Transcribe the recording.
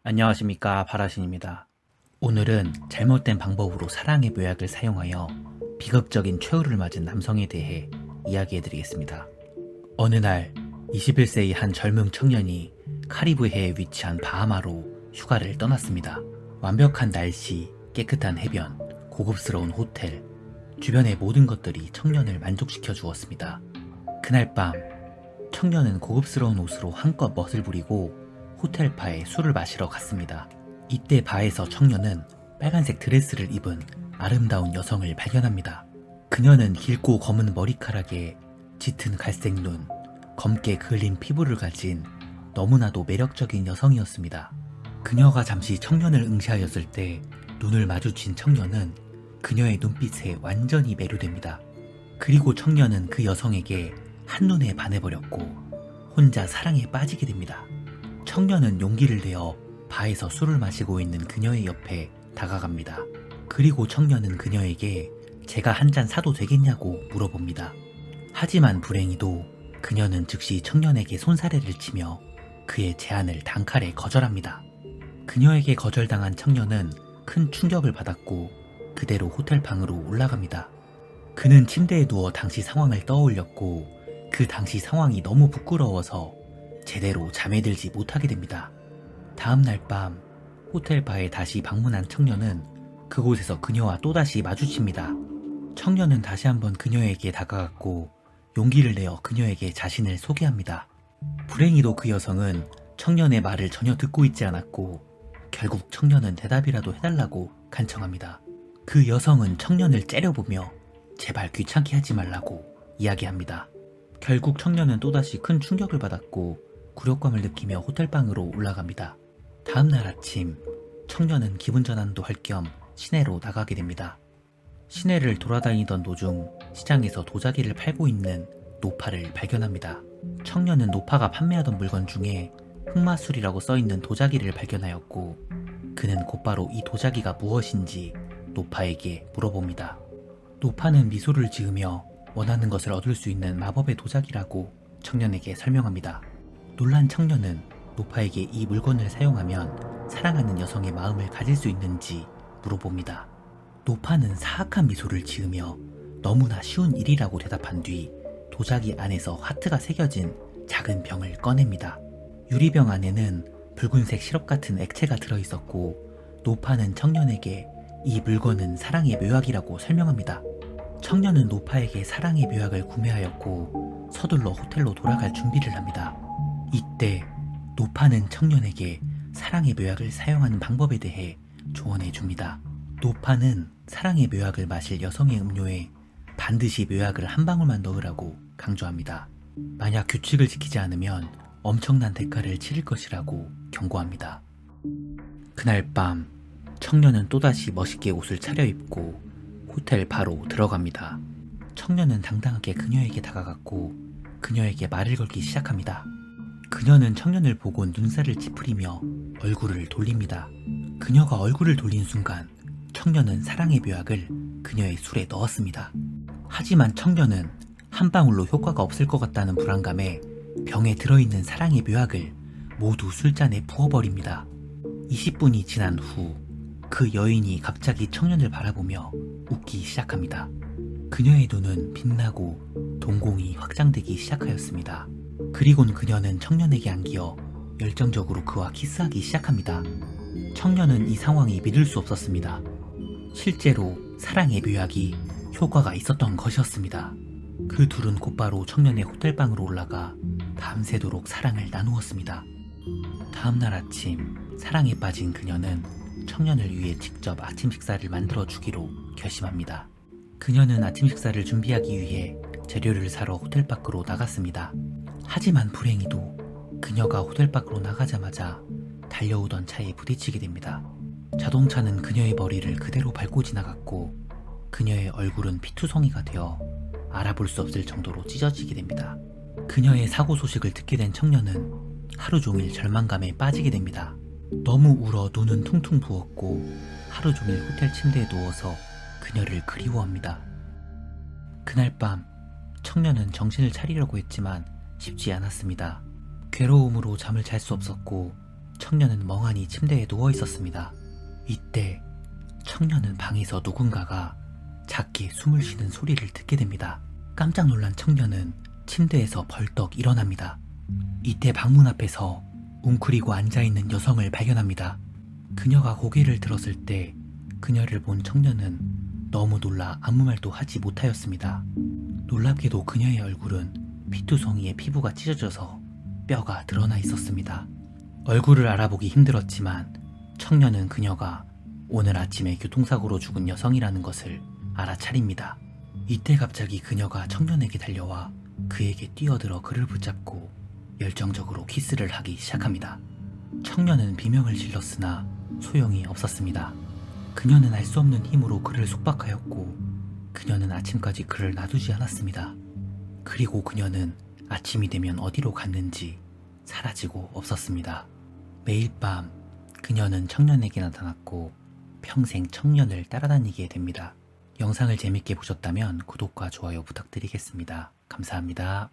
안녕하십니까, 바라신입니다. 오늘은 잘못된 방법으로 사랑의 묘약을 사용하여 비극적인 최후를 맞은 남성에 대해 이야기해드리겠습니다. 어느 날 21세의 한 젊은 청년이 카리브해에 위치한 바하마로 휴가를 떠났습니다. 완벽한 날씨, 깨끗한 해변, 고급스러운 호텔, 주변의 모든 것들이 청년을 만족시켜 주었습니다. 그날 밤, 청년은 고급스러운 옷으로 한껏 멋을 부리고 호텔바에 술을 마시러 갔습니다. 이때 바에서 청년은 빨간색 드레스를 입은 아름다운 여성을 발견합니다. 그녀는 길고 검은 머리카락에 짙은 갈색 눈, 검게 그을린 피부를 가진 너무나도 매력적인 여성이었습니다. 그녀가 잠시 청년을 응시하였을 때 눈을 마주친 청년은 그녀의 눈빛에 완전히 매료됩니다. 그리고 청년은 그 여성에게 한눈에 반해버렸고 혼자 사랑에 빠지게 됩니다. 청년은 용기를 내어 바에서 술을 마시고 있는 그녀의 옆에 다가갑니다. 그리고 청년은 그녀에게 제가 한 잔 사도 되겠냐고 물어봅니다. 하지만 불행히도 그녀는 즉시 청년에게 손사래를 치며 그의 제안을 단칼에 거절합니다. 그녀에게 거절당한 청년은 큰 충격을 받았고 그대로 호텔방으로 올라갑니다. 그는 침대에 누워 당시 상황을 떠올렸고 그 당시 상황이 너무 부끄러워서 제대로 잠에 들지 못하게 됩니다. 다음날 밤 호텔바에 다시 방문한 청년은 그곳에서 그녀와 또다시 마주칩니다. 청년은 다시 한번 그녀에게 다가갔고 용기를 내어 그녀에게 자신을 소개합니다. 불행히도 그 여성은 청년의 말을 전혀 듣고 있지 않았고 결국 청년은 대답이라도 해달라고 간청합니다. 그 여성은 청년을 째려보며 제발 귀찮게 하지 말라고 이야기합니다. 결국 청년은 또다시 큰 충격을 받았고 굴욕감을 느끼며 호텔방으로 올라갑니다. 다음날 아침, 청년은 기분전환도 할 겸 시내로 나가게 됩니다. 시내를 돌아다니던 도중 시장에서 도자기를 팔고 있는 노파를 발견합니다. 청년은 노파가 판매하던 물건 중에 흑마술이라고 써있는 도자기를 발견하였고 그는 곧바로 이 도자기가 무엇인지 노파에게 물어봅니다. 노파는 미소를 지으며 원하는 것을 얻을 수 있는 마법의 도자기라고 청년에게 설명합니다. 놀란 청년은 노파에게 이 물건을 사용하면 사랑하는 여성의 마음을 가질 수 있는지 물어봅니다. 노파는 사악한 미소를 지으며 너무나 쉬운 일이라고 대답한 뒤 도자기 안에서 하트가 새겨진 작은 병을 꺼냅니다. 유리병 안에는 붉은색 시럽 같은 액체가 들어있었고 노파는 청년에게 이 물건은 사랑의 묘약이라고 설명합니다. 청년은 노파에게 사랑의 묘약을 구매하였고 서둘러 호텔로 돌아갈 준비를 합니다. 이때 노파는 청년에게 사랑의 묘약을 사용하는 방법에 대해 조언해 줍니다. 노파는 사랑의 묘약을 마실 여성의 음료에 반드시 묘약을 한 방울만 넣으라고 강조합니다. 만약 규칙을 지키지 않으면 엄청난 대가를 치를 것이라고 경고합니다. 그날 밤 청년은 또다시 멋있게 옷을 차려입고 호텔 바로 들어갑니다. 청년은 당당하게 그녀에게 다가갔고 그녀에게 말을 걸기 시작합니다. 그녀는 청년을 보고 눈살을 찌푸리며 얼굴을 돌립니다. 그녀가 얼굴을 돌린 순간 청년은 사랑의 묘약을 그녀의 술에 넣었습니다. 하지만 청년은 한 방울로 효과가 없을 것 같다는 불안감에 병에 들어있는 사랑의 묘약을 모두 술잔에 부어버립니다. 20분이 지난 후 그 여인이 갑자기 청년을 바라보며 웃기 시작합니다. 그녀의 눈은 빛나고 동공이 확장되기 시작하였습니다. 그리곤 그녀는 청년에게 안기어 열정적으로 그와 키스하기 시작합니다. 청년은 이 상황이 믿을 수 없었습니다. 실제로 사랑의 묘약이 효과가 있었던 것이었습니다. 그 둘은 곧바로 청년의 호텔방으로 올라가 밤새도록 사랑을 나누었습니다. 다음날 아침 사랑에 빠진 그녀는 청년을 위해 직접 아침 식사를 만들어 주기로 결심합니다. 그녀는 아침 식사를 준비하기 위해 재료를 사러 호텔 밖으로 나갔습니다. 하지만 불행히도 그녀가 호텔 밖으로 나가자마자 달려오던 차에 부딪히게 됩니다. 자동차는 그녀의 머리를 그대로 밟고 지나갔고 그녀의 얼굴은 피투성이가 되어 알아볼 수 없을 정도로 찢어지게 됩니다. 그녀의 사고 소식을 듣게 된 청년은 하루 종일 절망감에 빠지게 됩니다. 너무 울어 눈은 퉁퉁 부었고 하루 종일 호텔 침대에 누워서 그녀를 그리워합니다. 그날 밤 청년은 정신을 차리려고 했지만 쉽지 않았습니다. 괴로움으로 잠을 잘 수 없었고 청년은 멍하니 침대에 누워 있었습니다. 이때 청년은 방에서 누군가가 작게 숨을 쉬는 소리를 듣게 됩니다. 깜짝 놀란 청년은 침대에서 벌떡 일어납니다. 이때 방문 앞에서 웅크리고 앉아있는 여성을 발견합니다. 그녀가 고개를 들었을 때 그녀를 본 청년은 너무 놀라 아무 말도 하지 못하였습니다. 놀랍게도 그녀의 얼굴은 피투성이의 피부가 찢어져서 뼈가 드러나 있었습니다. 얼굴을 알아보기 힘들었지만 청년은 그녀가 오늘 아침에 교통사고로 죽은 여성이라는 것을 알아차립니다. 이때 갑자기 그녀가 청년에게 달려와 그에게 뛰어들어 그를 붙잡고 열정적으로 키스를 하기 시작합니다. 청년은 비명을 질렀으나 소용이 없었습니다. 그녀는 알 수 없는 힘으로 그를 속박하였고 그녀는 아침까지 그를 놔두지 않았습니다. 그리고 그녀는 아침이 되면 어디로 갔는지 사라지고 없었습니다. 매일 밤 그녀는 청년에게 나타났고 평생 청년을 따라다니게 됩니다. 영상을 재밌게 보셨다면 구독과 좋아요 부탁드리겠습니다. 감사합니다.